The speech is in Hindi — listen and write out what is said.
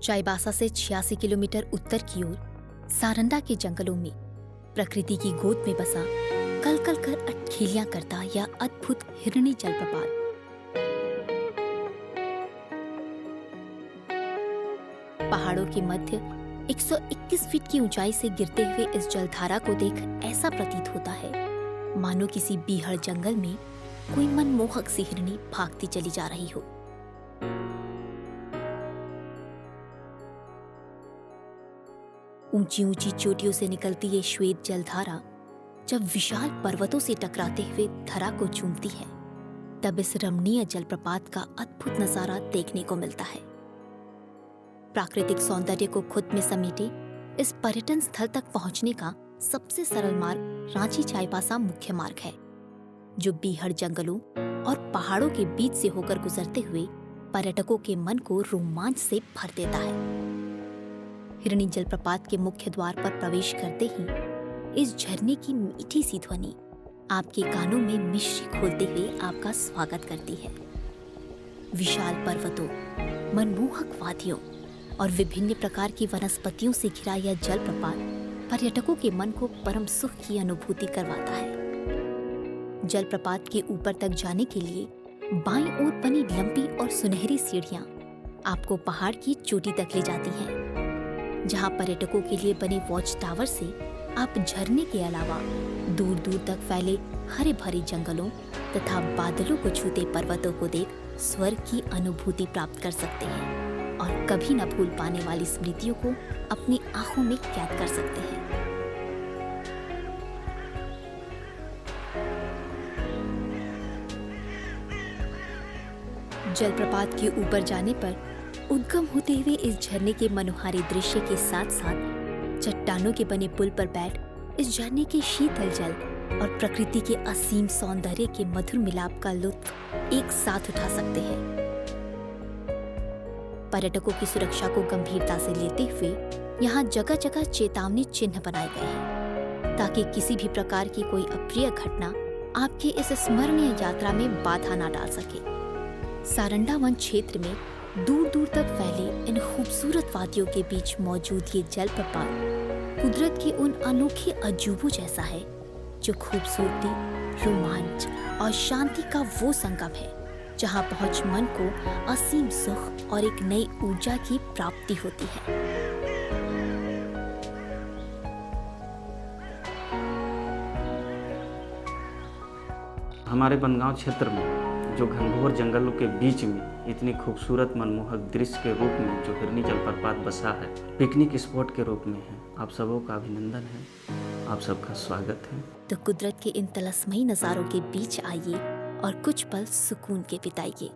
चाईबासा से 86 किलोमीटर उत्तर की ओर सारंडा के जंगलों में प्रकृति की गोद में बसा कल कल कर अटखेलियां करता यह अद्भुत हिरणी जलप्रपात पहाड़ों के मध्य 121 फीट की ऊंचाई से गिरते हुए इस जलधारा को देख ऐसा प्रतीत होता है मानो किसी बीहड़ जंगल में कोई मनमोहक सी हिरणी भागती चली जा रही हो। ऊंची ऊंची चोटियों से निकलती ये श्वेत जलधारा जब विशाल पर्वतों से टकराते हुए धरा को चूमती है तब इस रमणीय जलप्रपात का अद्भुत नजारा देखने को मिलता है। प्राकृतिक सौंदर्य को खुद में समेटे इस पर्यटन स्थल तक पहुंचने का सबसे सरल मार्ग रांची चाईबासा मुख्य मार्ग है, जो बीहड़ जंगलों और पहाड़ों के बीच से होकर गुजरते हुए पर्यटकों के मन को रोमांच से भर देता है। हिरणी जलप्रपात के मुख्य द्वार पर प्रवेश करते ही इस झरने की मीठी सी ध्वनि आपके कानों में मिश्री खोलते हुए आपका स्वागत करती है। विशाल पर्वतों, मनमोहक वादियों और विभिन्न प्रकार की वनस्पतियों से घिरा यह जलप्रपात पर्यटकों के मन को परम सुख की अनुभूति करवाता है। जलप्रपात के ऊपर तक जाने के लिए बाईं ओर बनी लंबी और सुनहरी सीढ़ियां आपको पहाड़ की चोटी तक ले जाती हैं, जहां पर्यटकों के लिए बने वॉच टावर से आप झरने के अलावा दूर दूर तक फैले हरे भरे जंगलों तथा बादलों को छूते पर्वतों को देख स्वर्ग की अनुभूति प्राप्त कर सकते हैं और कभी न भूल पाने वाली स्मृतियों को अपनी आंखों में कैद कर सकते हैं। जलप्रपात के ऊपर जाने पर उद्गम होते हुए इस झरने के मनोहारी दृश्य के साथ साथ चट्टानों के बने पुल पर बैठ इस झरने के शीतल जल और प्रकृति के असीम सौंदर्य के मधुर मिलाप का लुत्फ एक साथ उठा सकते हैं। पर्यटकों की सुरक्षा को गंभीरता से लेते हुए यहाँ जगह जगह चेतावनी चिन्ह बनाए गए हैं ताकि किसी भी प्रकार की कोई अप्रिय घटना आपकी इस स्मरणीय यात्रा में बाधा न डाल सके। सारंडा वन क्षेत्र में दूर दूर तक फैले इन खूबसूरत वादियों के बीच मौजूद ये जलप्रपात कुदरत की उन अनोखी अजूबों जैसा है जो खूबसूरती, रोमांच और शांति का वो संगम है जहां पहुंच मन को असीम सुख और एक नई ऊर्जा की प्राप्ति होती है। हमारे बनगांव क्षेत्र में जो घनघोर जंगलों के बीच में इतनी खूबसूरत मनमोहक दृश्य के रूप में जो हिरणी जलप्रपात बसा है, पिकनिक स्पॉट के रूप में है। आप सबों का अभिनंदन है, आप सबका स्वागत है। तो कुदरत के इन तलस्मयी नजारों के बीच आइए और कुछ पल सुकून के बिताइए।